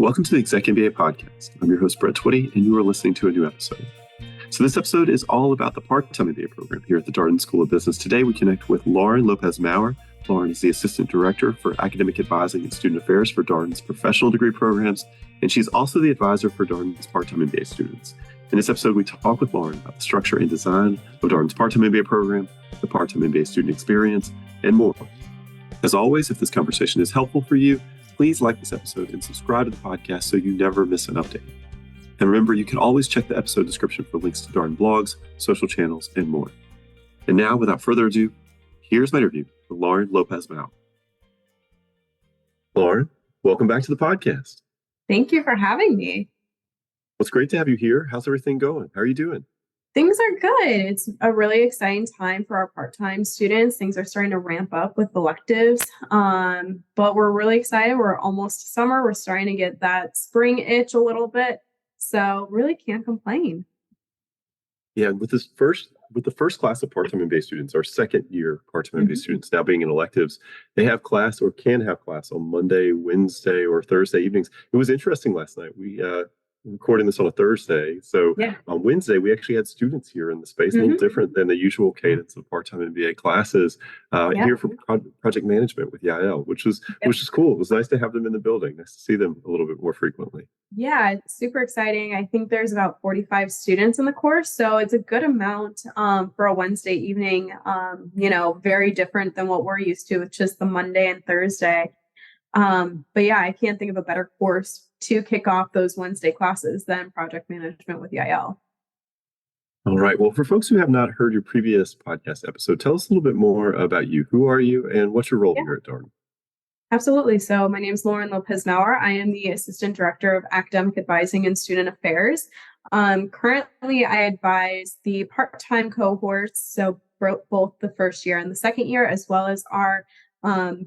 Welcome to the ExecMBA podcast. I'm your host, Brett Twitty, and you are listening to a new episode. So this episode is all about the part-time MBA program here at the Darden School of Business. Today, we connect with Lauren Lopez-Maurer. Lauren is the Assistant Director for Academic Advising and Student Affairs for Darden's professional degree programs, and she's also the advisor for Darden's part-time MBA students. In this episode, we talk with Lauren about the structure and design of Darden's part-time MBA program, the part-time MBA student experience, and more. As always, if this conversation is helpful for you, please like this episode and subscribe to the podcast so you never miss an update. And remember, you can always check the episode description for links to Darden blogs, social channels, and more. And now, without further ado, here's my interview with Lauren Lopez-Maurer. Lauren, welcome back to the podcast. Thank you for having me. Well, it's great to have you here. How's everything going? How are you doing? Things are good. It's a really exciting time for our part-time students. Things are starting to ramp up with electives, but we're really excited. We're almost to summer. We're starting to get that spring itch a little bit, so really can't complain. Yeah, with the first class of part-time MBA students, our second year part-time MBA students now being in electives, they have class or can have class on Monday, Wednesday, or Thursday evenings. It was interesting last night. We recording this on a Thursday. So on Wednesday, we actually had students here in the space, a little different than the usual cadence of part-time MBA classes here for project management with EIL, which was cool. It was nice to have them in the building, nice to see them a little bit more frequently. Yeah, it's super exciting. I think there's about 45 students in the course, so it's a good amount for a Wednesday evening, very different than what we're used to with just the Monday and Thursday. But yeah, I can't think of a better course to kick off those Wednesday classes than project management with EIL. All right. Well, for folks who have not heard your previous podcast episode, tell us a little bit more about you. Who are you and what's your role here at Darden? Absolutely. So my name is Lauren Lopez-Maurer. I am the Assistant Director of Academic Advising and Student Affairs. Currently, I advise the part-time cohorts, so both the first year and the second year, as well as our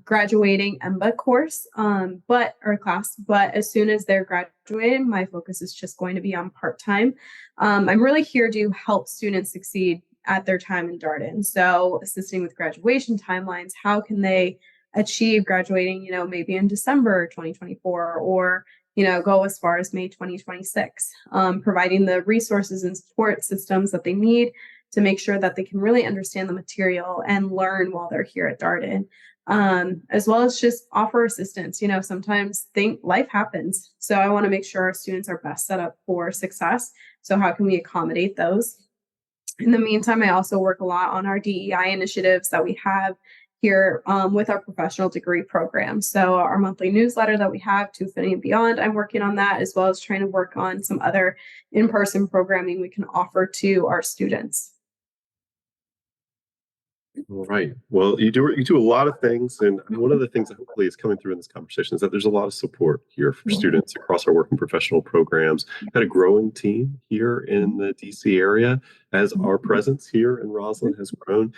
graduating MBA course, class. But as soon as they're graduated, my focus is just going to be on part-time. I'm really here to help students succeed at their time in Darden. So assisting with graduation timelines, how can they achieve graduating, maybe in December 2024 or, go as far as May 2026, providing the resources and support systems that they need to make sure that they can really understand the material and learn while they're here at Darden. As well as just offer assistance. Sometimes life happens. So I want to make sure our students are best set up for success. So how can we accommodate those? In the meantime, I also work a lot on our DEI initiatives that we have here with our professional degree program. So our monthly newsletter that we have, To Infinity and Beyond, I'm working on that, as well as trying to work on some other in-person programming we can offer to our students. All right. Well, you do a lot of things, and one of the things that hopefully is coming through in this conversation is that there's a lot of support here for students across our working professional programs. We've had a growing team here in the DC area as our presence here in Roslyn has grown.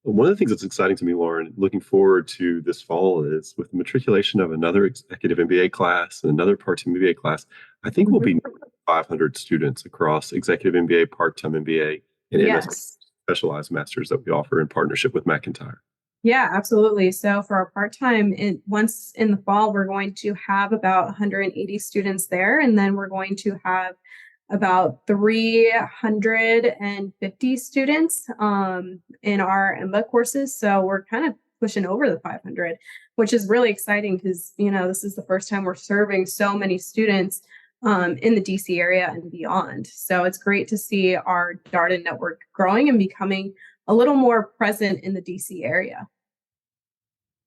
One of the things that's exciting to me, Lauren, looking forward to this fall is with the matriculation of another executive MBA class and another part-time MBA class, I think we'll be 500 students across executive MBA, part-time MBA, and MS specialized masters that we offer in partnership with McIntyre. Yeah, absolutely. So for our part-time, once in the fall, we're going to have about 180 students there, and then we're going to have about 350 students in our MBA courses. So we're kind of pushing over the 500, which is really exciting because, this is the first time we're serving so many students in the DC area and beyond. So it's great to see our Darden network growing and becoming a little more present in the DC area.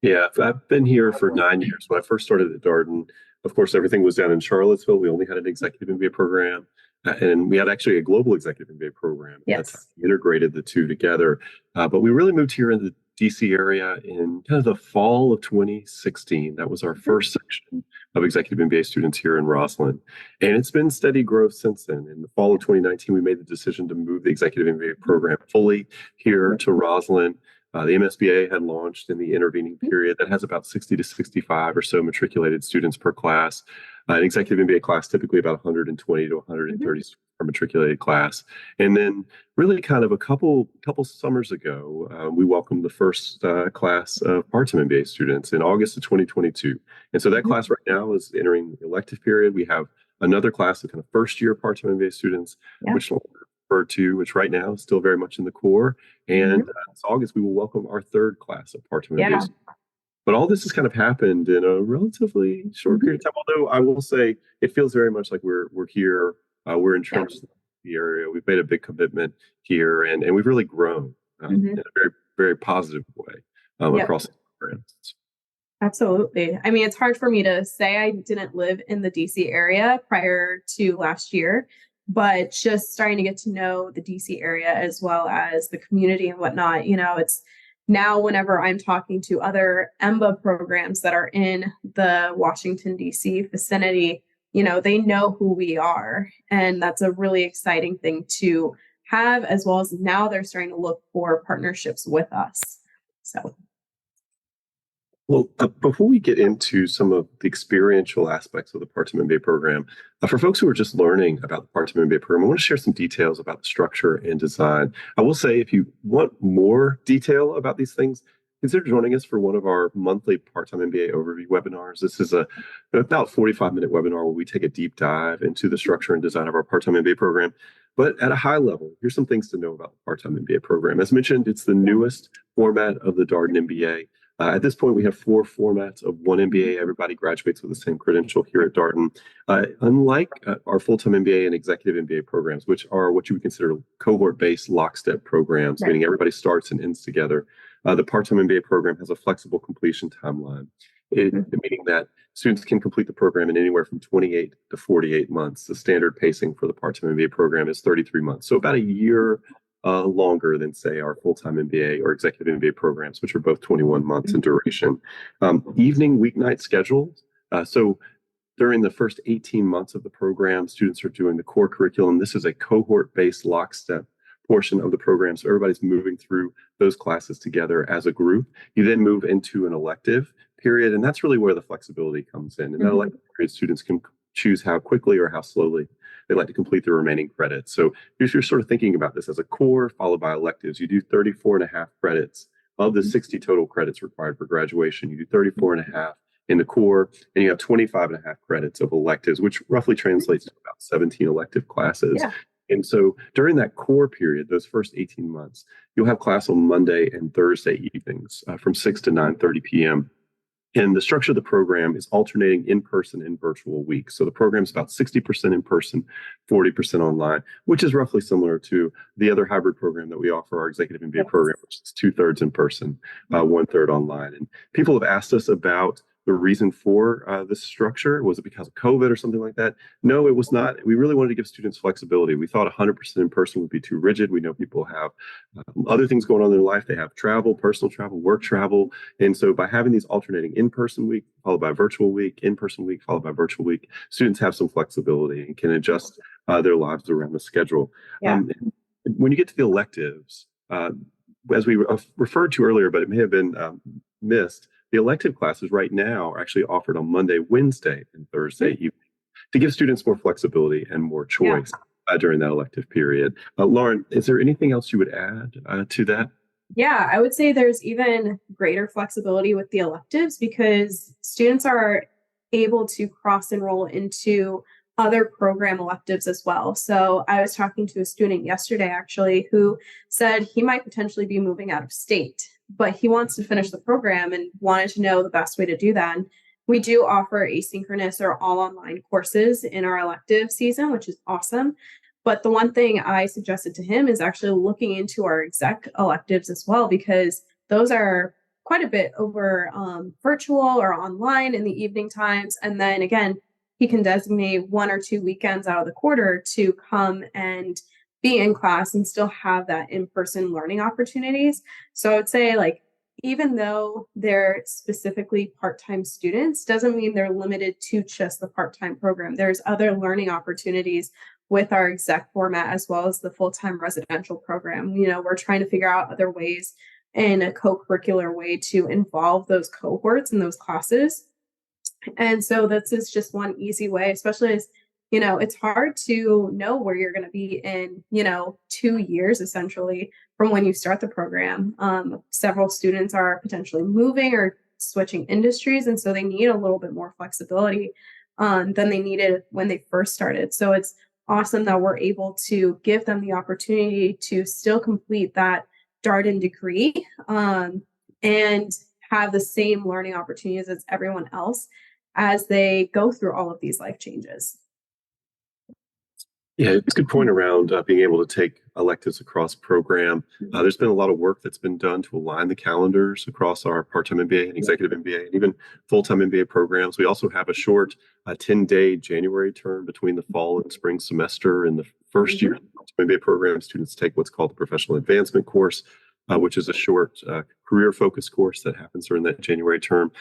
Yeah, I've been here for 9 years. When I first started at Darden, of course, everything was down in Charlottesville. We only had an executive MBA program, and we had actually a global executive MBA program. Yes. That's integrated the two together. But we really moved here in the DC area in kind of the fall of 2016. That was our first section of executive MBA students here in Roslyn. And it's been steady growth since then. In the fall of 2019, we made the decision to move the executive MBA program fully here to Roslyn. The MSBA had launched in the intervening period that has about 60 to 65 or so matriculated students per class. An executive MBA class, typically about 120 to 130 students our matriculated class. And then really kind of a couple summers ago, we welcomed the first class of part-time MBA students in August of 2022. And so that Mhm. class right now is entering the elective period. We have another class of kind of first year part-time MBA students, Yeah. which we'll refer to, which right now is still very much in the core. And Mhm. this August, we will welcome our third class of part-time MBA Yeah. students. But all this has kind of happened in a relatively short Mhm. period of time. Although I will say it feels very much like we're here, we're Yeah. entrenched in the area. We've made a big commitment here, and we've really grown Mhm. in a very positive way Yep. across the programs. Absolutely. I mean, it's hard for me to say I didn't live in the DC area prior to last year, but just starting to get to know the DC area as well as the community and whatnot, it's now whenever I'm talking to other EMBA programs that are in the Washington, DC vicinity, they know who we are. And that's a really exciting thing to have, as well as now they're starting to look for partnerships with us. So, Well, before we get into some of the experiential aspects of the part-time MBA program, for folks who are just learning about the part-time MBA program, I want to share some details about the structure and design. I will say, if you want more detail about these things, consider joining us for one of our monthly part-time MBA overview webinars. This is a about 45-minute webinar where we take a deep dive into the structure and design of our part-time MBA program. But at a high level, here's some things to know about the part-time MBA program. As mentioned, it's the newest format of the Darden MBA. At this point, we have four formats of one MBA. Everybody graduates with the same credential here at Darden. Unlike our full-time MBA and executive MBA programs, which are what you would consider cohort-based lockstep programs, right. meaning everybody starts and ends together, the part-time MBA program has a flexible completion timeline, meaning that students can complete the program in anywhere from 28 to 48 months. The standard pacing for the part-time MBA program is 33 months, so about a year longer than, say, our full-time MBA or executive MBA programs, which are both 21 months in duration. Evening weeknight schedules. So during the first 18 months of the program, students are doing the core curriculum. This is a cohort-based lockstep portion of the program. So everybody's moving through those classes together as a group. You then move into an elective period, and that's really where the flexibility comes in. In that Mhm. elective period, students can choose how quickly or how slowly they like to complete the remaining credits. So if you're sort of thinking about this as a core followed by electives, you do 34 and a half credits of the 60 total credits required for graduation. You do 34 and a half in the core, and you have 25 and a half credits of electives, which roughly translates to about 17 elective classes. Yeah. And so during that core period, those first 18 months, you'll have class on Monday and Thursday evenings from 6 to 9:30 p.m. And the structure of the program is alternating in-person and virtual weeks. So the program is about 60% in person, 40% online, which is roughly similar to the other hybrid program that we offer, our executive MBA Yes. program, which is two-thirds in person, one-third online. And people have asked us about the reason for this structure. Was it because of COVID or something like that? No, it was not. We really wanted to give students flexibility. We thought 100% in person would be too rigid. We know people have other things going on in their life. They have travel, personal travel, work travel. And so by having these alternating in-person week followed by virtual week, in-person week followed by virtual week, students have some flexibility and can adjust their lives around the schedule. Yeah. When you get to the electives, as we referred to earlier, but it may have been missed, the elective classes right now are actually offered on Monday, Wednesday, and Thursday evening to give students more flexibility and more Yeah. choice during that elective period. Lauren, is there anything else you would add to that? Yeah, I would say there's even greater flexibility with the electives because students are able to cross enroll into other program electives as well. So I was talking to a student yesterday actually who said he might potentially be moving out of state, but he wants to finish the program and wanted to know the best way to do that. And we do offer asynchronous or all online courses in our elective season, which is awesome. But the one thing I suggested to him is actually looking into our exec electives as well, because those are quite a bit over virtual or online in the evening times. And then again, he can designate 1 or 2 weekends out of the quarter to come and be in class and still have that in-person learning opportunities. So I would say, like, even though they're specifically part-time students, doesn't mean they're limited to just the part-time program. There's other learning opportunities with our exec format as well as the full-time residential program. We're trying to figure out other ways in a co-curricular way to involve those cohorts and those classes. And so this is just one easy way, especially as it's hard to know where you're going to be in, 2 years essentially from when you start the program. Several students are potentially moving or switching industries, and so they need a little bit more flexibility than they needed when they first started. So it's awesome that we're able to give them the opportunity to still complete that Darden degree and have the same learning opportunities as everyone else as they go through all of these life changes. Yeah, it's a good point around being able to take electives across program. There's been a lot of work that's been done to align the calendars across our part-time MBA and executive MBA and even full-time MBA programs. We also have a short 10-day January term between the fall and spring semester. In the first year of the part-time MBA program, students take what's called the Professional Advancement course, which is a short career-focused course that happens during that January term.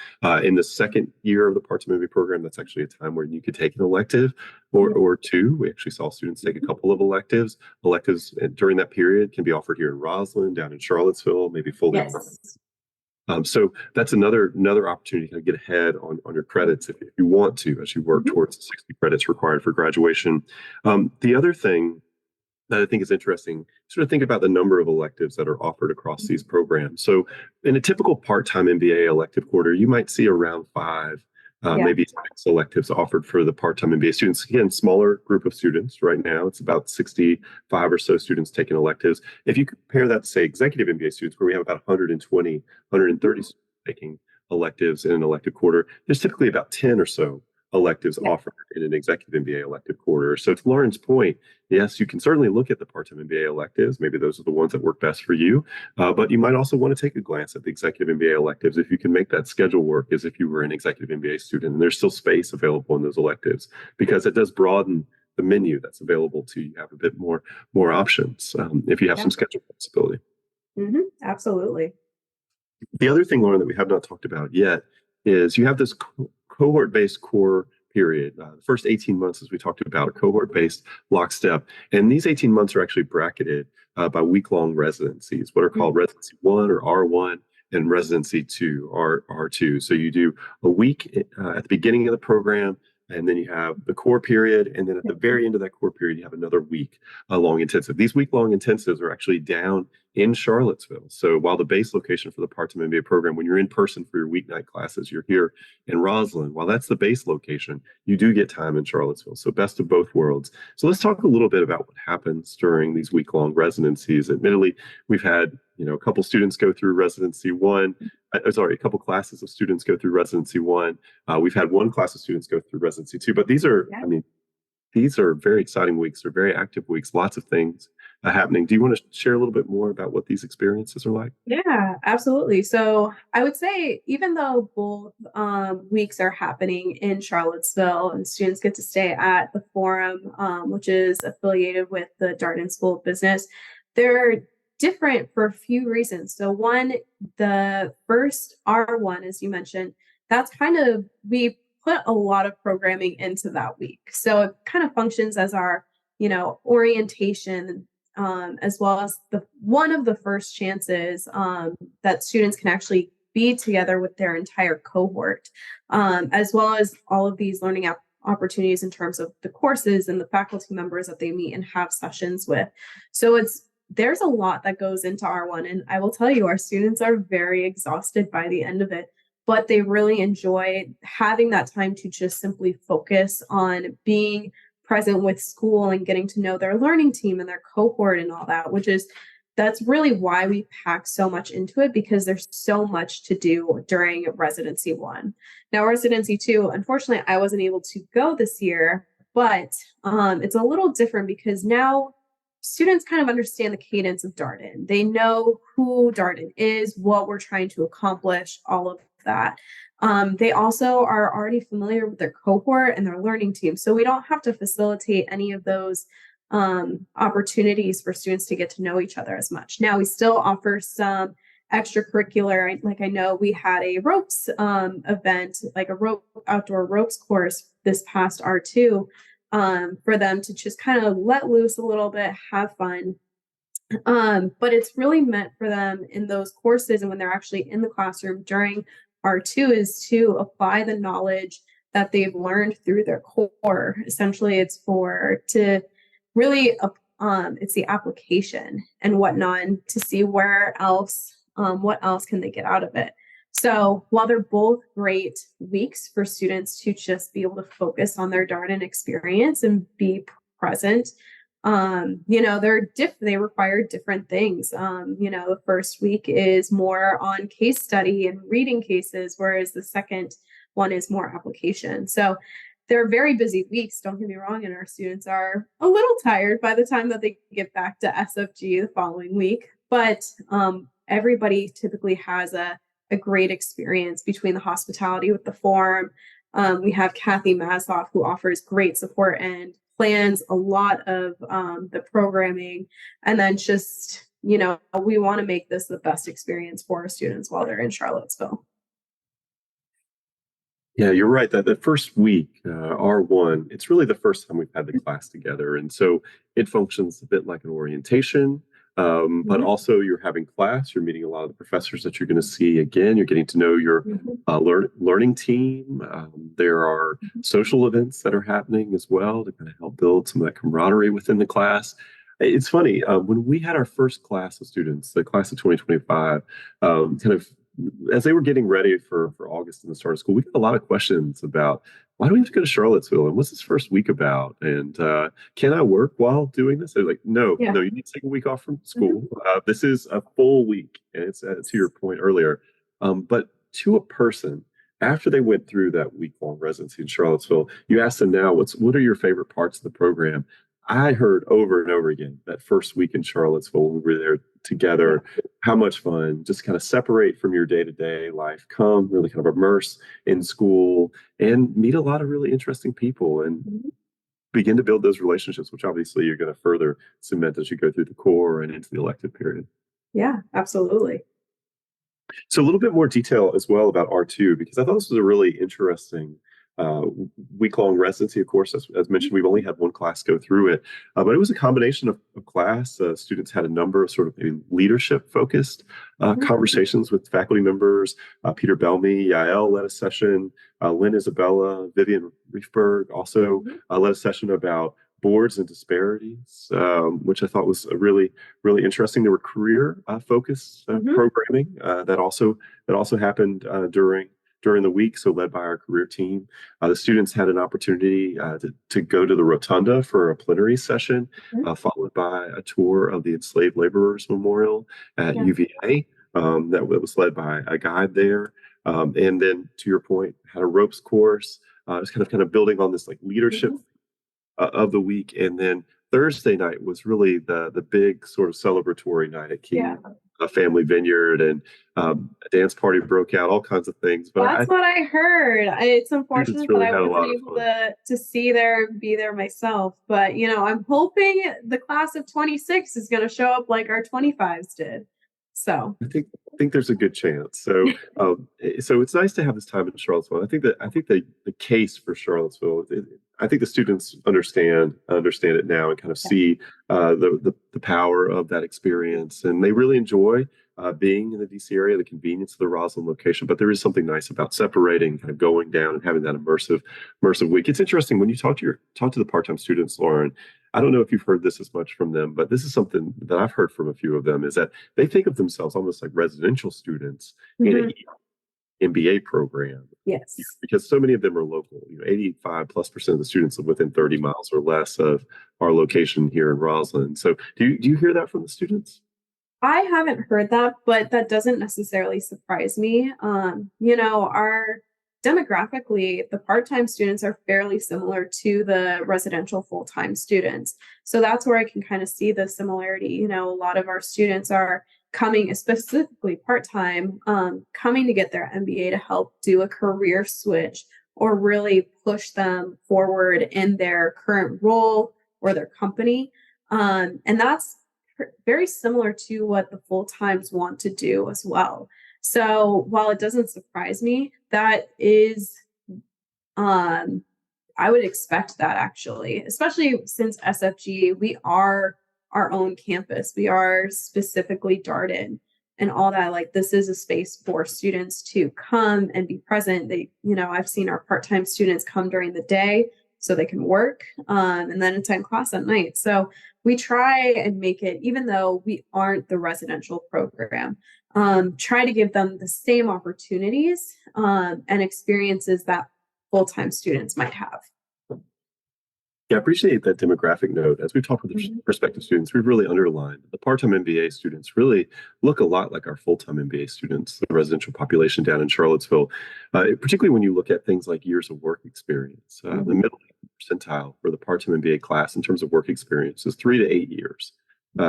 In the second year of the part-time MBA program, that's actually a time where you could take an elective or two. We actually saw students take a couple of electives. Electives during that period can be offered here in Roslyn, down in Charlottesville, maybe fully. Yes. So that's another opportunity to get ahead on your credits if you want to, as you work towards the 60 credits required for graduation. The other thing that I think is interesting, sort of think about the number of electives that are offered across these programs. So in a typical part-time MBA elective quarter, you might see around five, maybe six electives offered for the part-time MBA students. Again, smaller group of students right now. It's about 65 or so students taking electives. If you compare that to, say, executive MBA students, where we have about 120, 130 students taking electives in an elective quarter, there's typically about 10 or so electives offered in an executive MBA elective quarter. So to Lauren's point, yes, you can certainly look at the part-time MBA electives. Maybe those are the ones that work best for you. But you might also want to take a glance at the executive MBA electives if you can make that schedule work as if you were an executive MBA student. And there's still space available in those electives because it does broaden the menu that's available to you. You have a bit more options if you have some schedule flexibility. Absolutely. The other thing, Lauren, that we have not talked about yet is you have this cohort-based core period. The first 18 months, as we talked about, are cohort-based lockstep. And these 18 months are actually bracketed by week-long residencies, what are called Residency 1 or R1 and Residency 2 or R2. So you do a week at the beginning of the program, and then you have the core period. And then at the very end of that core period, you have another week long intensive. These week-long intensives are actually down in Charlottesville. So while the base location for the part-time MBA program, when you're in person for your weeknight classes, you're here in Roslyn. While that's the base location, you do get time in Charlottesville. So best of both worlds. So let's talk a little bit about what happens during these week-long residencies. Admittedly, we've had a couple students go through Residency 1. A couple classes of students go through Residency 1. We've had one class of students go through Residency 2. But these are, these are very exciting weeks. They're very active weeks. Lots of things happening. Do you want to share a little bit more about what these experiences are like? Yeah, absolutely. So I would say, even though both weeks are happening in Charlottesville and students get to stay at the Forum, which is affiliated with the Darden School of Business, they're different for a few reasons. So one, the first R1, as you mentioned, that's we put a lot of programming into that week. So it kind of functions as our, orientation, as well as one of the first chances that students can actually be together with their entire cohort, as well as all of these learning opportunities in terms of the courses and the faculty members that they meet and have sessions with. So there's a lot that goes into R1, and I will tell you, our students are very exhausted by the end of it, but they really enjoy having that time to just simply focus on being present with school and getting to know their learning team and their cohort and all that, that's really why we pack so much into it, because there's so much to do during Residency 1. Now, Residency 2, unfortunately, I wasn't able to go this year, but it's a little different because now students kind of understand the cadence of Darden. They know who Darden is, what we're trying to accomplish, all of that. They also are already familiar with their cohort and their learning team. So we don't have to facilitate any of those opportunities for students to get to know each other as much. Now, we still offer some extracurricular, like I know we had a ropes event, like a outdoor ropes course this past R2, for them to just kind of let loose a little bit, have fun. But it's really meant for them in those courses and when they're actually in the classroom during R2 is to apply the knowledge that they've learned through their core. Essentially, it's for to really it's the application and whatnot, and to see what else can they get out of it. So while they're both great weeks for students to just be able to focus on their Darden experience and be present, they require different things. The first week is more on case study and reading cases, whereas the second one is more application. So they're very busy weeks, don't get me wrong, and our students are a little tired by the time that they get back to SFG the following week. But everybody typically has a great experience between the hospitality with the forum. We have Kathy Masloff, who offers great support and plans a lot of the programming. And then just, we want to make this the best experience for our students while they're in Charlottesville. Yeah, you're right. That the first week, R1, it's really the first time we've had the class together. And so it functions a bit like an orientation, but also you're having class, you're meeting a lot of the professors that you're going to see again. You're getting to know your learning team. There are social events that are happening as well to kind of help build some of that camaraderie within the class. It's funny, when we had our first class of students, the class of 2025, kind of as they were getting ready for August and the start of school, we got a lot of questions about why do we have to go to Charlottesville and what's this first week about? And can I work while doing this? They're like, no, you need to take a week off from school. This is a full week. And it's to your point earlier. But to a person, after they went through that week-long residency in Charlottesville, you ask them now, what are your favorite parts of the program? I heard over and over again that first week in Charlottesville when we were there together, how much fun, just kind of separate from your day-to-day life, come really kind of immerse in school and meet a lot of really interesting people and begin to build those relationships, which obviously you're going to further cement as you go through the core and into the elective period. Yeah, absolutely. So a little bit more detail as well about R2, because I thought this was a really interesting week-long residency. Of course, as mentioned, we've only had one class go through it, but it was a combination of class. Students had a number of sort of maybe leadership-focused conversations with faculty members. Peter Bellamy, Yael led a session. Lynn Isabella, Vivian Riefberg also led a session about boards and disparities, which I thought was a really, really interesting. There were career focused programming that also happened during the week, so led by our career team. The students had an opportunity to go to the Rotunda for a plenary session, followed by a tour of the Enslaved Laborers Memorial at UVA that was led by a guide there. And then, to your point, had a ropes course, just kind of building on this like leadership of the week. And then Thursday night was really the big sort of celebratory night at King Family Vineyard, and a dance party broke out, all kinds of things. But that's what I heard. It's unfortunate really that I wasn't able to see there and be there myself. But I'm hoping the class of 26 is going to show up like our 25s did. So I think there's a good chance. So so it's nice to have this time in Charlottesville. I think the case for Charlottesville, I think the students understand it now and kind of see the power of that experience, and they really enjoy being in the DC area, the convenience of the Roslyn location. But there is something nice about separating, kind of going down and having that immersive week. It's interesting when you talk to the part-time students, Lauren. I don't know if you've heard this as much from them, but this is something that I've heard from a few of them, is that they think of themselves almost like residential students in an MBA program. Yes. Because so many of them are local. 85+% of the students live within 30 miles or less of our location here in Roslyn. So do you hear that from the students? I haven't heard that, but that doesn't necessarily surprise me. Our demographically, the part-time students are fairly similar to the residential full-time students. So that's where I can kind of see the similarity. A lot of our students are coming, specifically part-time, coming to get their MBA to help do a career switch or really push them forward in their current role or their company. And that's very similar to what the full-times want to do as well. So while it doesn't surprise me, that is, I would expect that actually, especially since SFG, we are our own campus. We are specifically Darden. and all that. Like, this is a space for students to come and be present. I've seen our part-time students come during the day so they can work, and then attend class at night. So we try and make it, even though we aren't the residential program, try to give them the same opportunities and experiences that full-time students might have. Yeah, I appreciate that demographic note. As we've talked with the prospective students, we've really underlined the part-time MBA students really look a lot like our full-time MBA students, the residential population down in Charlottesville, particularly when you look at things like years of work experience. The middle percentile for the part-time MBA class in terms of work experience is 3 to 8 years.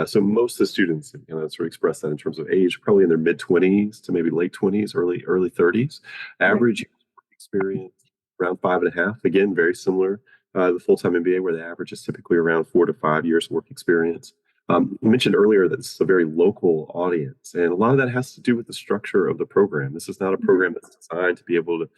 So most of the students, sort of express that in terms of age, probably in their mid-20s to maybe late 20s, early 30s. Average work experience around 5.5. Again, very similar. The full-time MBA, where the average is typically around 4 to 5 years of work experience. You mentioned earlier that this is a very local audience, and a lot of that has to do with the structure of the program. This is not a program that's designed to be able to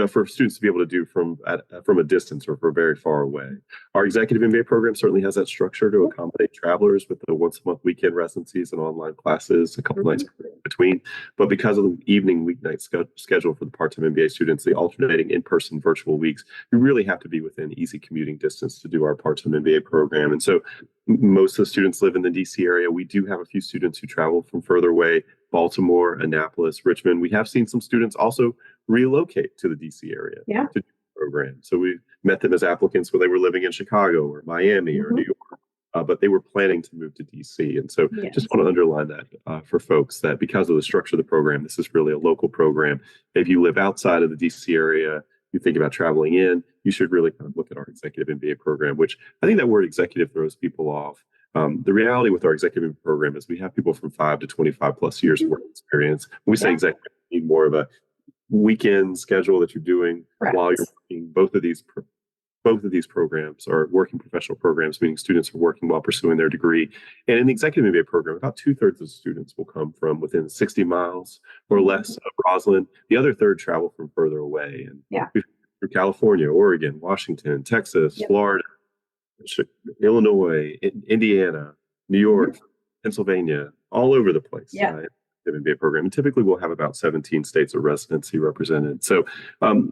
for students to be able to do from a distance or from very far away. Our executive MBA program certainly has that structure to accommodate travelers with the once-a-month weekend residencies and online classes, a couple nights between. But because of the evening weeknight schedule for the part-time MBA students, the alternating in-person virtual weeks, you really have to be within easy commuting distance to do our part-time MBA program. And so most of the students live in the DC area. We do have a few students who travel from further away, Baltimore, Annapolis, Richmond. We have seen some students also relocate to the DC area to do the program. So we met them as applicants when they were living in Chicago or Miami or New York, but they were planning to move to DC. And so just want to underline that for folks, that because of the structure of the program, this is really a local program. If you live outside of the DC area, you think about traveling in, you should really kind of look at our executive MBA program, which I think that word executive throws people off. The reality with our executive program is we have people from 5 to 25 plus years of work experience. When we say executive, we need more of a weekend schedule that you're doing while you're working. Both of these programs are working professional programs, meaning students are working while pursuing their degree. And in the executive MBA program, about 2/3 of the students will come from within 60 miles or less of Roslyn. The other third travel from further away. And through California, Oregon, Washington, Texas, Florida, Illinois, Indiana, New York, Pennsylvania, all over the place. MBA program. And typically we'll have about 17 states of residency represented. So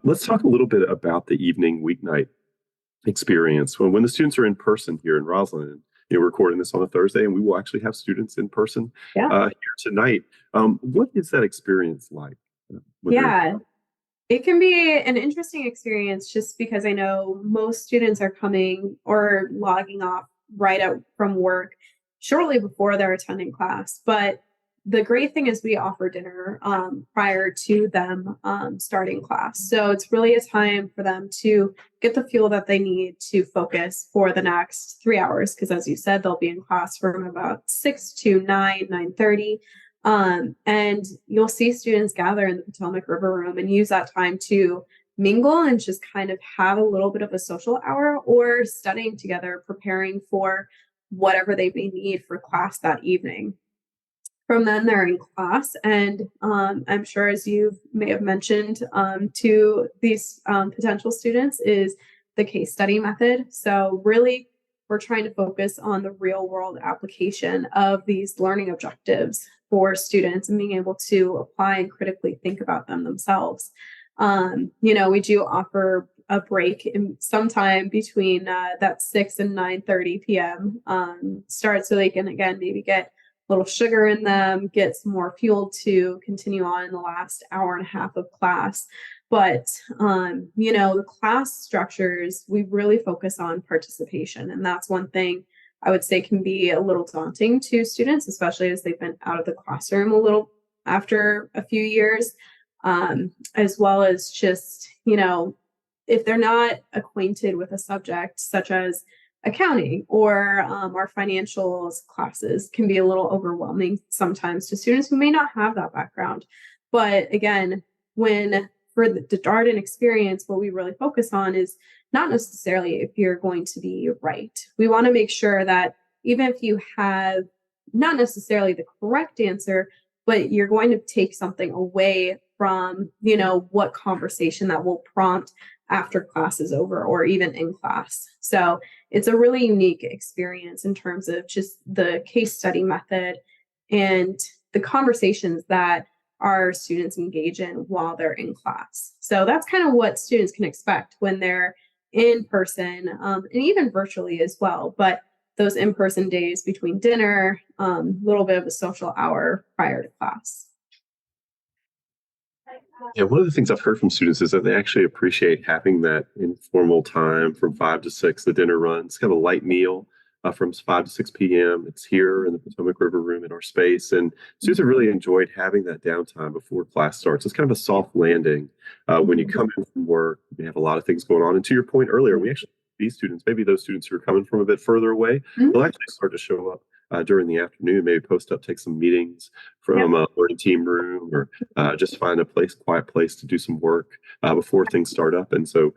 let's talk a little bit about the evening weeknight experience. When the students are in person here in Roslyn, we're recording this on a Thursday, and we will actually have students in person here tonight. What is that experience like? It can be an interesting experience just because I know most students are coming or logging off right out from work shortly before they're attending class. But the great thing is we offer dinner prior to them starting class. So it's really a time for them to get the fuel that they need to focus for the next 3 hours. Because as you said, they'll be in class from about 6 to 9:30. And you'll see students gather in the Potomac River Room and use that time to mingle and just kind of have a little bit of a social hour or studying together, preparing for whatever they may need for class that evening. From then they're in class, and I'm sure, as you may have mentioned to these potential students, is the case study method. So really, we're trying to focus on the real world application of these learning objectives for students and being able to apply and critically think about them themselves. We do offer a break in sometime between that 6 and 9:30 p.m. Start, so they can, again, maybe get little sugar in them, get some more fuel to continue on in the last hour and a half of class. But, the class structures, we really focus on participation. And that's one thing I would say can be a little daunting to students, especially as they've been out of the classroom a little after a few years, as well as just, if they're not acquainted with a subject such as accounting or our financials classes, can be a little overwhelming sometimes to students who may not have that background. But again, for the Darden experience, what we really focus on is not necessarily if you're going to be right. We want to make sure that even if you have not necessarily the correct answer, but you're going to take something away from, what conversation that will prompt after class is over or even in class. So it's a really unique experience in terms of just the case study method and the conversations that our students engage in while they're in class. So that's kind of what students can expect when they're in person, and even virtually as well. But those in-person days between dinner, a little bit of a social hour prior to class. Yeah, one of the things I've heard from students is that they actually appreciate having that informal time from 5 to 6, the dinner run. It's kind of a light meal from 5 to 6 p.m. It's here in the Potomac River Room in our space. And students have really enjoyed having that downtime before class starts. It's kind of a soft landing when you come in from work. You have a lot of things going on. And to your point earlier, we actually, these students, maybe those students who are coming from a bit further away, they'll actually start to show up during the afternoon, maybe post up, take some meetings from a learning team room, or just find a quiet place to do some work before things start up. And so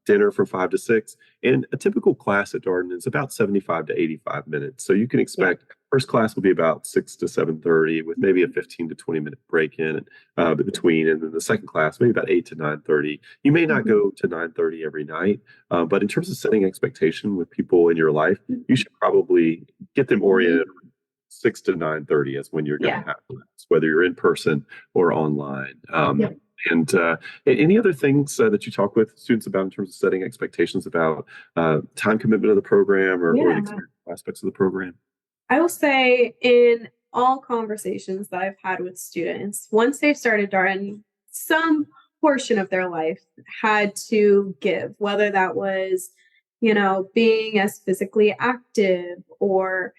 dinner from 5 to 6, and a typical class at Darden is about 75 to 85 minutes. So you can expect first class will be about 6 to 7:30 with maybe a 15 to 20 minute break in between. And then the second class, maybe about 8 to 9:30. You may not go to 9:30 every night, but in terms of setting expectation with people in your life, you should probably get them oriented. 6 to 9:30 is when you're going to have class, whether you're in person or online. And any other things that you talk with students about in terms of setting expectations about time commitment of the program or the experience aspects of the program? I will say in all conversations that I've had with students, once they've started Darden, some portion of their life had to give, whether that was, being as physically active or,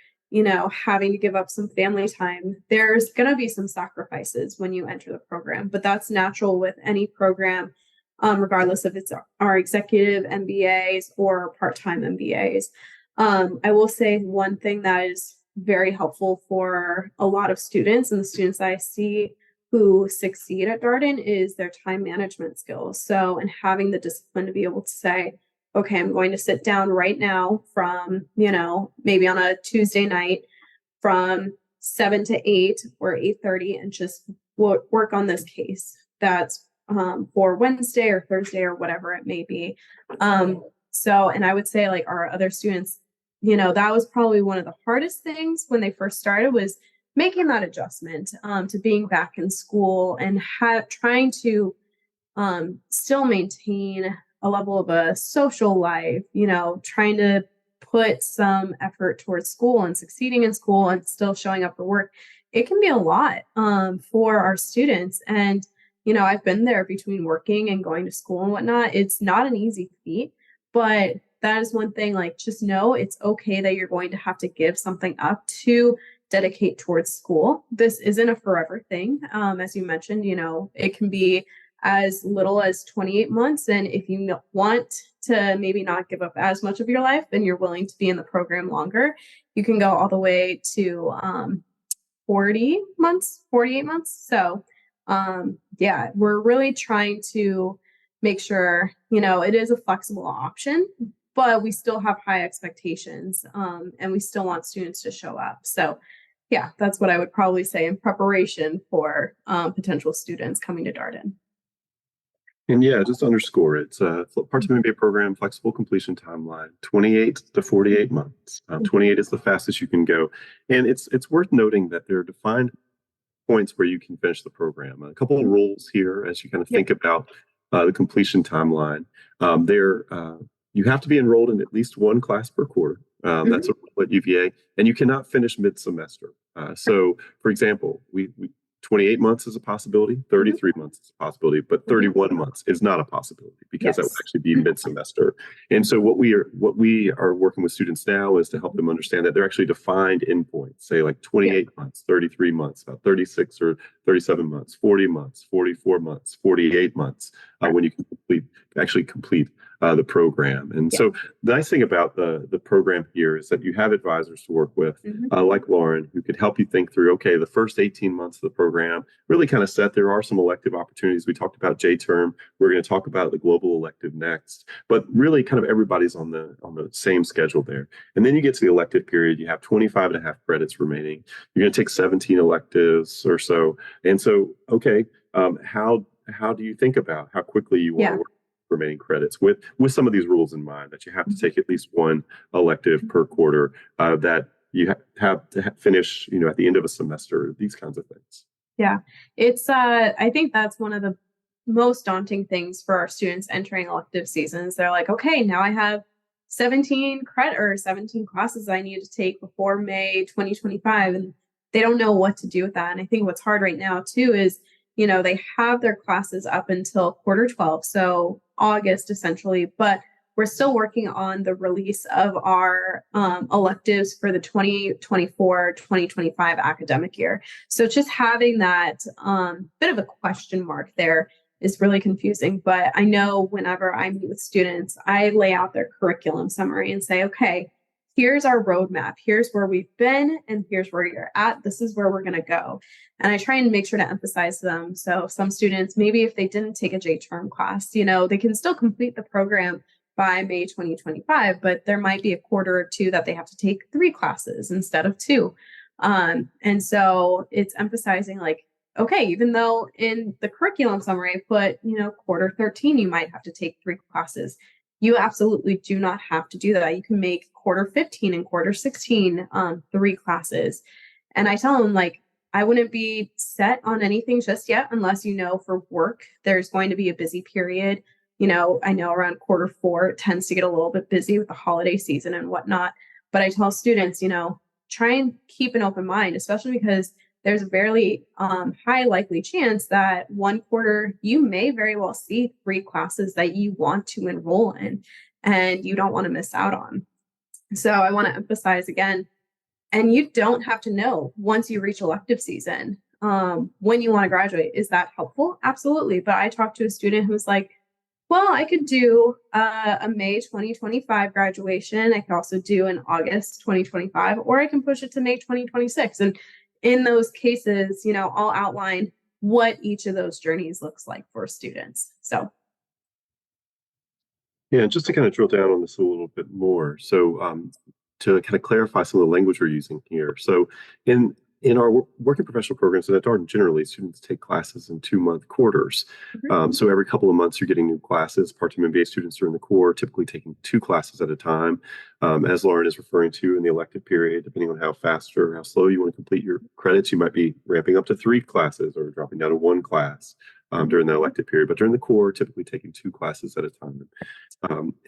having to give up some family time. There's going to be some sacrifices when you enter the program, but that's natural with any program, regardless if it's our executive MBAs or part-time MBAs. I will say one thing that is very helpful for a lot of students, and the students I see who succeed at Darden, is their time management skills. So, and having the discipline to be able to say, okay, I'm going to sit down right now from, maybe on a Tuesday night from 7 to 8 or 8:30 and just work on this case. That's for Wednesday or Thursday or whatever it may be. So, and I would say like our other students, that was probably one of the hardest things when they first started, was making that adjustment to being back in school and trying to still maintain a level of a social life, trying to put some effort towards school and succeeding in school and still showing up for work. It can be a lot for our students. And, I've been there between working and going to school and whatnot. It's not an easy feat, but that is one thing, like, just know it's okay that you're going to have to give something up to dedicate towards school. This isn't a forever thing. As you mentioned, it can be as little as 28 months. And if you want to maybe not give up as much of your life and you're willing to be in the program longer, you can go all the way to 48 months. So we're really trying to make sure, it is a flexible option, but we still have high expectations and we still want students to show up. So that's what I would probably say in preparation for potential students coming to Darden. And just to underscore, it's a part-time MBA program, flexible completion timeline, 28 to 48 months. 28 is the fastest you can go. And it's worth noting that there are defined points where you can finish the program. A couple of rules here as you kind of think about the completion timeline. You have to be enrolled in at least one class per quarter. That's a rule at UVA, and you cannot finish mid-semester. So, for example, we 28 months is a possibility, 33 months is a possibility, but 31 months is not a possibility because that would actually be mid-semester. And so what we are working with students now is to help them understand that they're actually defined endpoints, say like 28 months, 33 months, about 36 or 37 months, 40 months, 44 months, 48 months, when you can complete the program. And so the nice thing about the program here is that you have advisors to work with, like Lauren, who could help you think through, okay, the first 18 months of the program really kind of set. There are some elective opportunities. We talked about J-term. We're going to talk about the global elective next, but really kind of everybody's on the same schedule there. And then you get to the elective period, you have 25 and a half credits remaining. You're going to take 17 electives or so. And so, okay, how do you think about how quickly you want to work remaining credits with some of these rules in mind, that you have to take at least one elective per quarter, that you have to finish, at the end of a semester, these kinds of things. Yeah, I think that's one of the most daunting things for our students entering elective seasons. They're like, okay, now I have 17 credit or 17 classes I need to take before May 2025. And they don't know what to do with that. And I think what's hard right now too is, they have their classes up until quarter 12, so August essentially, but we're still working on the release of our electives for the 2024-2025 academic year. So just having that bit of a question mark there is really confusing. But I know whenever I meet with students, I lay out their curriculum summary and say, okay, here's our roadmap. Here's where we've been and here's where you're at. This is where we're going to go. And I try and make sure to emphasize them. So some students, maybe if they didn't take a J-term class, they can still complete the program by May 2025, but there might be a quarter or two that they have to take 3 classes instead of 2. And so it's emphasizing like, okay, even though in the curriculum summary I put, quarter 13, you might have to take 3 classes. You absolutely do not have to do that. You can make quarter 15 and quarter 16 3 classes. And I tell them like, I wouldn't be set on anything just yet unless for work, there's going to be a busy period. I know around quarter 4, it tends to get a little bit busy with the holiday season and whatnot. But I tell students, try and keep an open mind, especially because there's a very high likely chance that one quarter you may very well see 3 classes that you want to enroll in and you don't want to miss out on. So I want to emphasize again, and you don't have to know once you reach elective season when you want to graduate. Is that helpful? Absolutely. But I talked to a student who's like, well, I could do a May 2025 graduation. I could also do an August 2025, or I can push it to May 2026. And in those cases, I'll outline what each of those journeys looks like for students. So. Yeah, just to kind of drill down on this a little bit more. So to kind of clarify some of the language we're using here. So in our working professional programs and at Darden, generally, students take classes in 2-month quarters. Mm-hmm. So every couple of months, you're getting new classes. Part-time MBA students are in the core, typically taking 2 classes at a time. As Lauren is referring to in the elective period, depending on how fast or how slow you want to complete your credits, you might be ramping up to 3 classes or dropping down to 1 class during the elective period. But during the core, typically taking 2 classes at a time.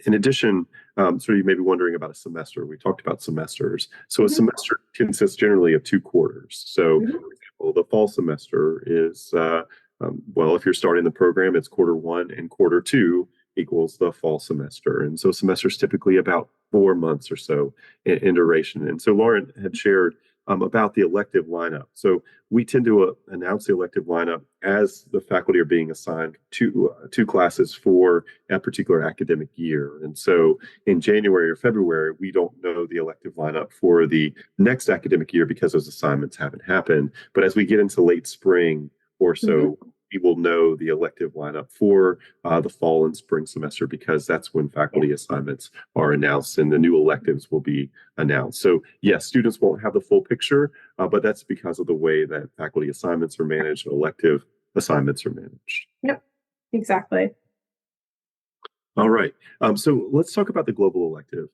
In addition, so you may be wondering about a semester. We talked about semesters. So a semester consists generally of 2 quarters. So, for example, the fall semester is, if you're starting the program, it's quarter 1 and quarter 2 equals the fall semester. And so semesters typically about 4 months or so in duration. And so Lauren had shared about the elective lineup. So we tend to announce the elective lineup as the faculty are being assigned 2 classes for a particular academic year. And so in January or February, we don't know the elective lineup for the next academic year because those assignments haven't happened. But as we get into late spring or so, we will know the elective lineup for the fall and spring semester because that's when faculty assignments are announced and the new electives will be announced. So yes, students won't have the full picture, but that's because of the way that faculty assignments are managed and elective assignments are managed. Yep, exactly. All right. So let's talk about the global elective.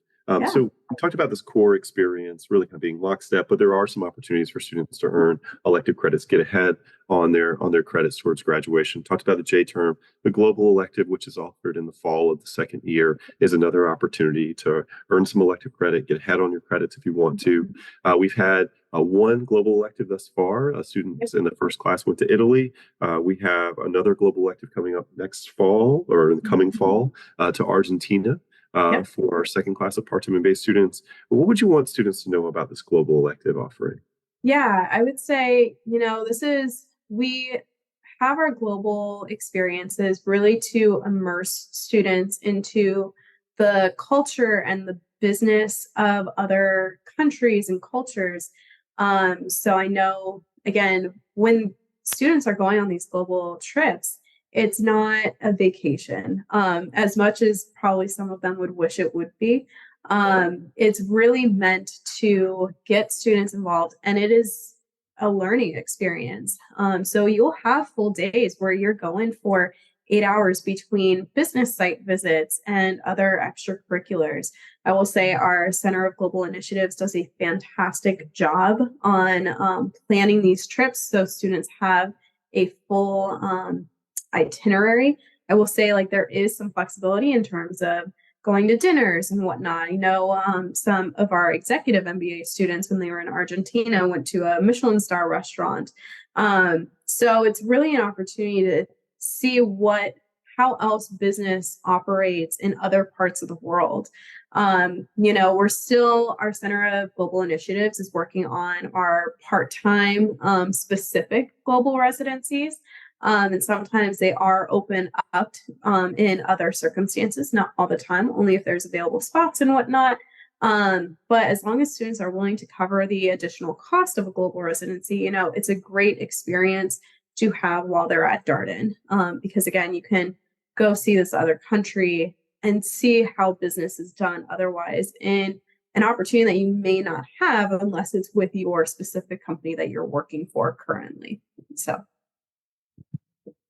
So we talked about this core experience really kind of being lockstep, but there are some opportunities for students to earn elective credits, get ahead on their credits towards graduation. Talked about the J-term. The global elective, which is offered in the fall of the second year, is another opportunity to earn some elective credit, get ahead on your credits if you want to. We've had 1 global elective thus far. Students in the first class went to Italy. We have another global elective coming up next fall or in the coming fall to Argentina. For our second class of part-time MBA students. What would you want students to know about this global elective offering? Yeah, I would say, we have our global experiences really to immerse students into the culture and the business of other countries and cultures. So I know, again, when students are going on these global trips, it's not a vacation, as much as probably some of them would wish it would be. It's really meant to get students involved, and it is a learning experience. So you'll have full days where you're going for 8 hours between business site visits and other extracurriculars. I will say our Center of Global Initiatives does a fantastic job on planning these trips so students have a full itinerary. I will say, like, there is some flexibility in terms of going to dinners and whatnot. Some of our executive MBA students, when they were in Argentina, went to a Michelin star restaurant. So it's really an opportunity to see how else business operates in other parts of the world. We're still, our Center of Global Initiatives is working on our part-time specific global residencies. And sometimes they are open up in other circumstances, not all the time, only if there's available spots and whatnot. But as long as students are willing to cover the additional cost of a global residency, it's a great experience to have while they're at Darden. Because again, you can go see this other country and see how business is done otherwise in an opportunity that you may not have unless it's with your specific company that you're working for currently. So.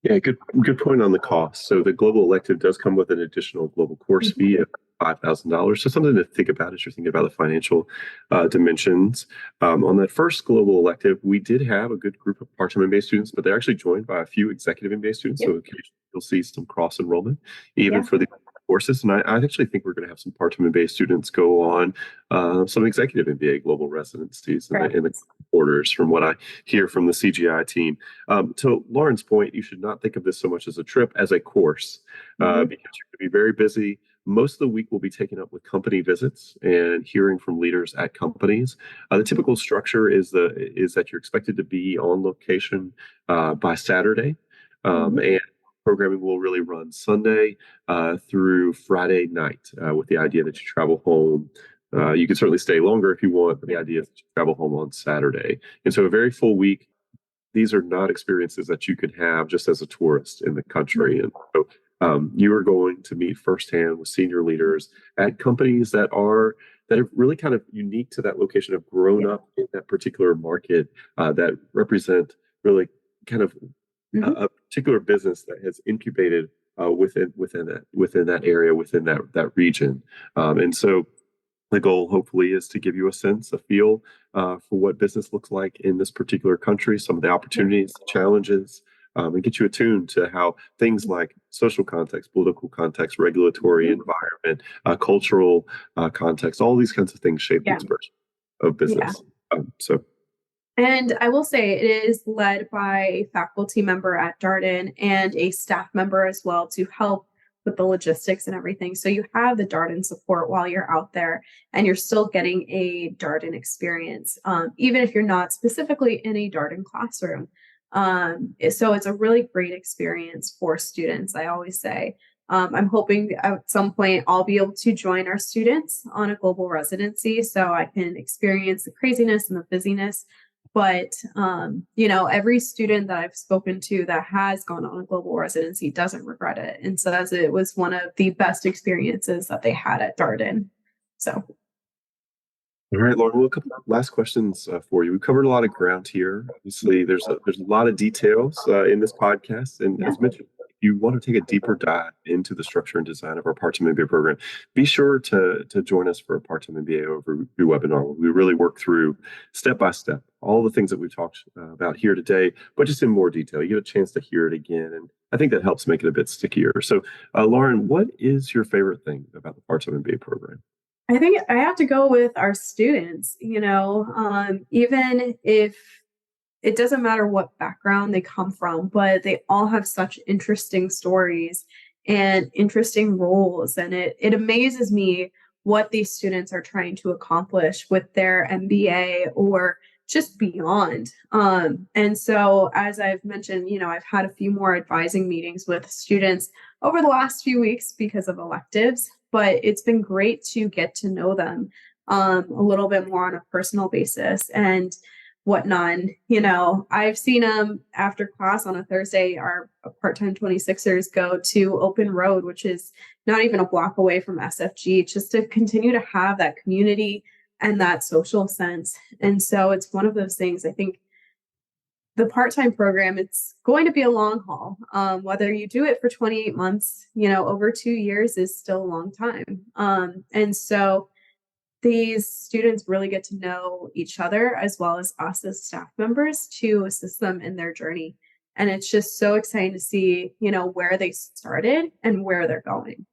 Yeah, good point on the cost. So the global elective does come with an additional global course fee of $5,000. So something to think about as you're thinking about the financial dimensions. On that first global elective, we did have a good group of part-time MBA students, but they're actually joined by a few executive MBA students. Yep. So occasionally you'll see some cross enrollment, even for the courses. And I actually think we're going to have some part-time MBA students go on some executive MBA global residencies in the quarters, from what I hear from the CGI team. To Lauren's point, you should not think of this so much as a trip, as a course, because you're going to be very busy. Most of the week will be taken up with company visits and hearing from leaders at companies. The typical structure is that you're expected to be on location by Saturday, and programming will really run Sunday through Friday night, with the idea that you travel home. You can certainly stay longer if you want, but the idea is that you travel home on Saturday. And so a very full week. These are not experiences that you can have just as a tourist in the country. And so you are going to meet firsthand with senior leaders at companies that are really kind of unique to that location, have grown up in that particular market, that represent really kind of a particular business that has incubated within that area, within that region. And so the goal, hopefully, is to give you a sense, a feel for what business looks like in this particular country, some of the opportunities, challenges, and get you attuned to how things like social context, political context, regulatory environment, cultural context, all these kinds of things shape the expression of business. And I will say it is led by a faculty member at Darden and a staff member as well to help with the logistics and everything. So you have the Darden support while you're out there, and you're still getting a Darden experience, even if you're not specifically in a Darden classroom. So it's a really great experience for students, I always say. I'm hoping at some point I'll be able to join our students on a global residency so I can experience the craziness and the busyness. But, every student that I've spoken to that has gone on a global residency doesn't regret it and says it was one of the best experiences that they had at Darden. So. All right, Lauren, well, a couple of last questions for you. We've covered a lot of ground here. Obviously, there's a lot of details in this podcast. And as mentioned, if you want to take a deeper dive into the structure and design of our part-time MBA program, be sure to join us for a part-time MBA overview webinar, where we really work through step by step all the things that we've talked about here today, but just in more detail. You get a chance to hear it again, and I think that helps make it a bit stickier. So, Lauren, what is your favorite thing about the part-time MBA program? I think I have to go with our students, even if it doesn't matter what background they come from, but they all have such interesting stories and interesting roles. And it amazes me what these students are trying to accomplish with their MBA or just beyond. And so, as I've mentioned, I've had a few more advising meetings with students over the last few weeks because of electives, but it's been great to get to know them a little bit more on a personal basis and whatnot. I've seen them after class on a Thursday, our part-time 26ers go to Open Road, which is not even a block away from SFG, just to continue to have that community and that social sense. And so it's one of those things, I think the part-time program, it's going to be a long haul. Whether you do it for 28 months, over 2 years is still a long time. And so these students really get to know each other as well as us as staff members to assist them in their journey. And it's just so exciting to see, where they started and where they're going.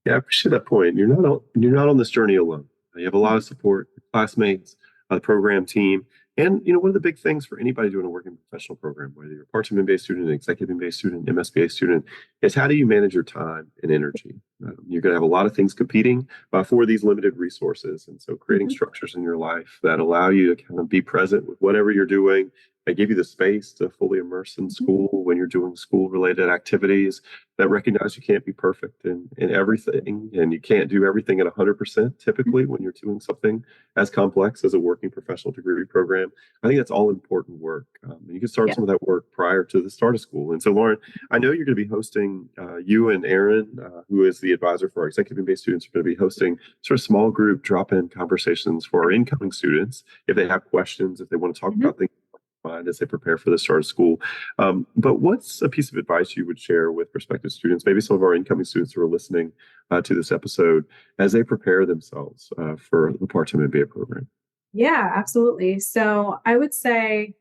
Yeah, I appreciate that point. You're not on this journey alone. You have a lot of support, classmates, the program team, and one of the big things for anybody doing a working professional program, whether you're a part-time MBA student, an executive MBA student, MSBA student, is how do you manage your time and energy? You're going to have a lot of things competing for these limited resources, and so creating structures in your life that allow you to kind of be present with whatever you're doing. They give you the space to fully immerse in school when you're doing school-related activities, that recognize you can't be perfect in everything, and you can't do everything at 100% typically when you're doing something as complex as a working professional degree program. I think that's all important work. And you can start Yeah. some of that work prior to the start of school. And so, Lauren, I know you're going to be hosting, you and Aaron, who is the advisor for our executive MBA students, are going to be hosting sort of small group drop-in conversations for our incoming students if they have questions, if they want to talk about things mind as they prepare for the start of school. But what's a piece of advice you would share with prospective students, maybe some of our incoming students who are listening to this episode, as they prepare themselves for the part-time MBA program? Yeah, absolutely. So I would say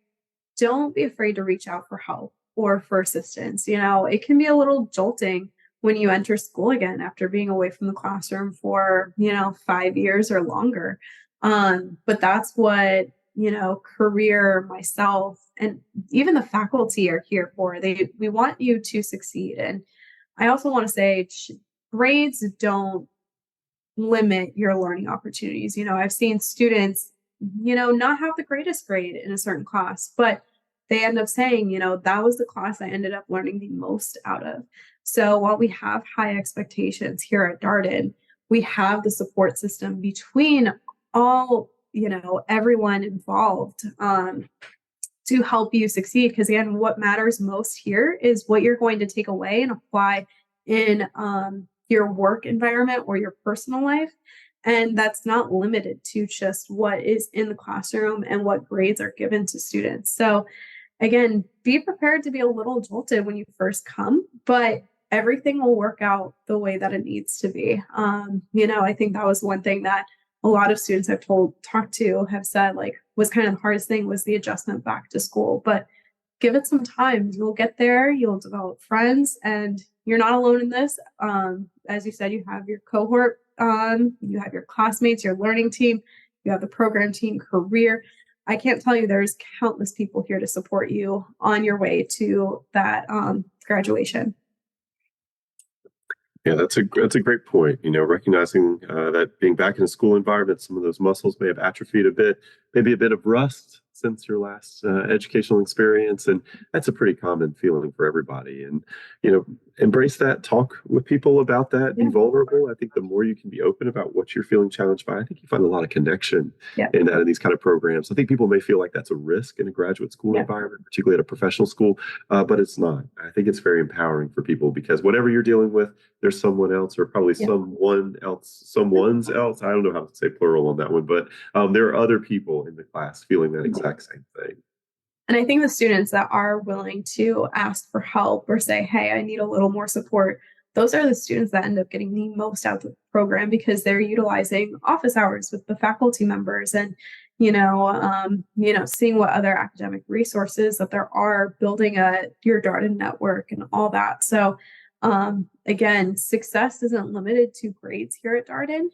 don't be afraid to reach out for help or for assistance. It can be a little jolting when you enter school again after being away from the classroom for, 5 years or longer. But that's what, career, myself, and even the faculty are here for. We want you to succeed. And I also want to say grades don't limit your learning opportunities. I've seen students, not have the greatest grade in a certain class, but they end up saying, that was the class I ended up learning the most out of. So while we have high expectations here at Darden, we have the support system between all, everyone involved to help you succeed. Because again, what matters most here is what you're going to take away and apply in your work environment or your personal life. And that's not limited to just what is in the classroom and what grades are given to students. So again, be prepared to be a little jolted when you first come, but everything will work out the way that it needs to be. I think that was one thing that a lot of students I've talked to have said, like, was kind of the hardest thing was the adjustment back to school. But give it some time. You'll get there, you'll develop friends, and you're not alone in this. As you said, you have your cohort, you have your classmates, your learning team, you have the program team, career. I can't tell you, there's countless people here to support you on your way to that graduation. Yeah, that's a great point. Recognizing that being back in a school environment, some of those muscles may have atrophied a bit, maybe a bit of rust since your last educational experience, and that's a pretty common feeling for everybody. And embrace that, talk with people about that, be vulnerable. I think the more you can be open about what you're feeling challenged by, I think you find a lot of connection in that in these kind of programs. I think people may feel like that's a risk in a graduate school environment, particularly at a professional school, but it's not. I think it's very empowering for people because whatever you're dealing with, there's someone else or probably someone's else. I don't know how to say plural on that one, but there are other people in the class feeling that exact same thing. And I think the students that are willing to ask for help or say, hey, I need a little more support, those are the students that end up getting the most out of the program because they're utilizing office hours with the faculty members and, seeing what other academic resources that there are, building your Darden network and all that. So again, success isn't limited to grades here at Darden.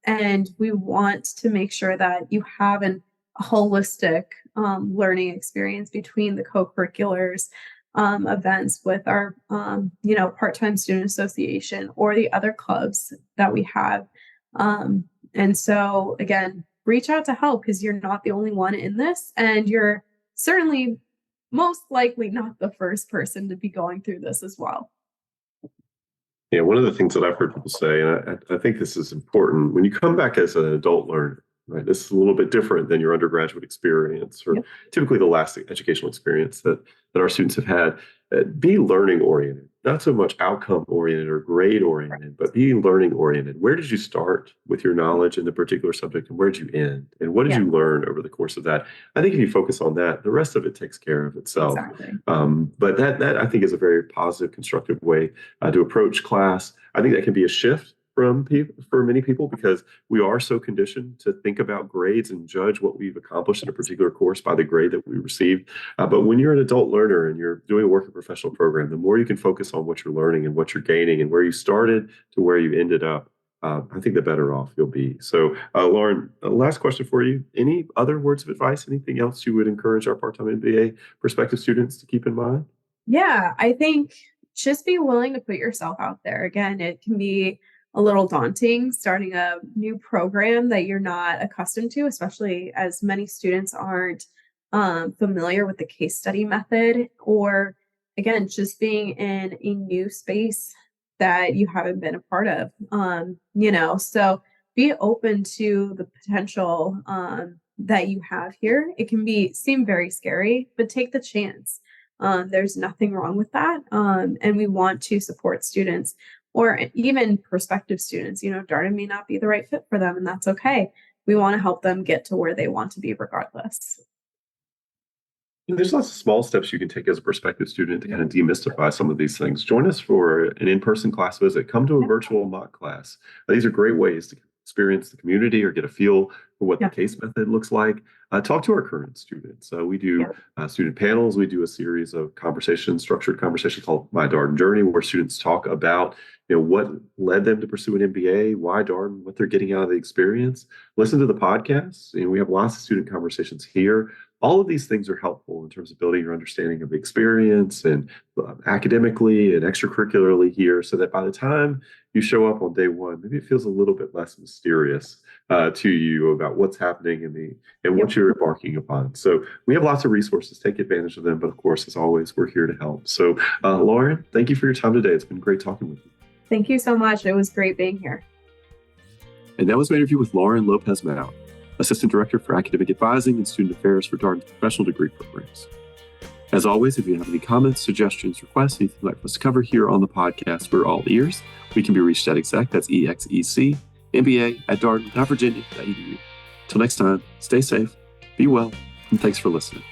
And we want to make sure that you have a holistic learning experience between the co-curriculars events with our, part-time student association or the other clubs that we have. And so again, reach out to help because you're not the only one in this, and you're certainly most likely not the first person to be going through this as well. Yeah, one of the things that I've heard people say, and I think this is important, when you come back as an adult learner, right? This is a little bit different than your undergraduate experience or Yep. typically the last educational experience that our students have had. Be learning oriented, not so much outcome oriented or grade oriented, but be learning oriented. Where did you start with your knowledge in the particular subject and where did you end? And what did Yeah, you learn over the course of that? I think if you focus on that, the rest of it takes care of itself. exactly. But that I think is a very positive, constructive way to approach class. I think that can be a shift for many people because we are so conditioned to think about grades and judge what we've accomplished in a particular course by the grade that we received. But when you're an adult learner and you're doing a working professional program, the more you can focus on what you're learning and what you're gaining and where you started to where you ended up, I think the better off you'll be. So, Lauren, last question for you. Any other words of advice? Anything else you would encourage our part-time MBA prospective students to keep in mind? Yeah, I think just be willing to put yourself out there. Again, it can be a little daunting starting a new program that you're not accustomed to, especially as many students aren't familiar with the case study method, or again, just being in a new space that you haven't been a part of. So be open to the potential that you have here. It can seem very scary, but take the chance. There's nothing wrong with that. And we want to support students or even prospective students. Darden may not be the right fit for them, and that's okay. We want to help them get to where they want to be regardless. There's lots of small steps you can take as a prospective student to kind of demystify some of these things. Join us for an in-person class visit. Come to a Yeah. virtual mock class. These are great ways to experience the community or get a feel for what Yeah. the case method looks like. Talk to our current students. We do student panels. We do a series of structured conversations called My Darden Journey, where students talk about what led them to pursue an MBA, why Darden, what they're getting out of the experience. Listen to the podcasts. We have lots of student conversations here. All of these things are helpful in terms of building your understanding of the experience and academically and extracurricularly here, so that by the time you show up on day one, maybe it feels a little bit less mysterious to you about what's happening and what you're embarking upon. So we have lots of resources. Take advantage of them. But of course, as always, we're here to help. So Lauren, thank you for your time today. It's been great talking with you. Thank you so much. It was great being here. And that was my interview with Lauren Lopez-Maurer, Assistant Director for Academic Advising and Student Affairs for Darden's professional degree programs. As always, if you have any comments, suggestions, requests, anything you'd like us to cover here on the podcast, we're all ears. We can be reached at that's ExecMBA at Darden, Virginia.edu. Till next time, stay safe, be well, and thanks for listening.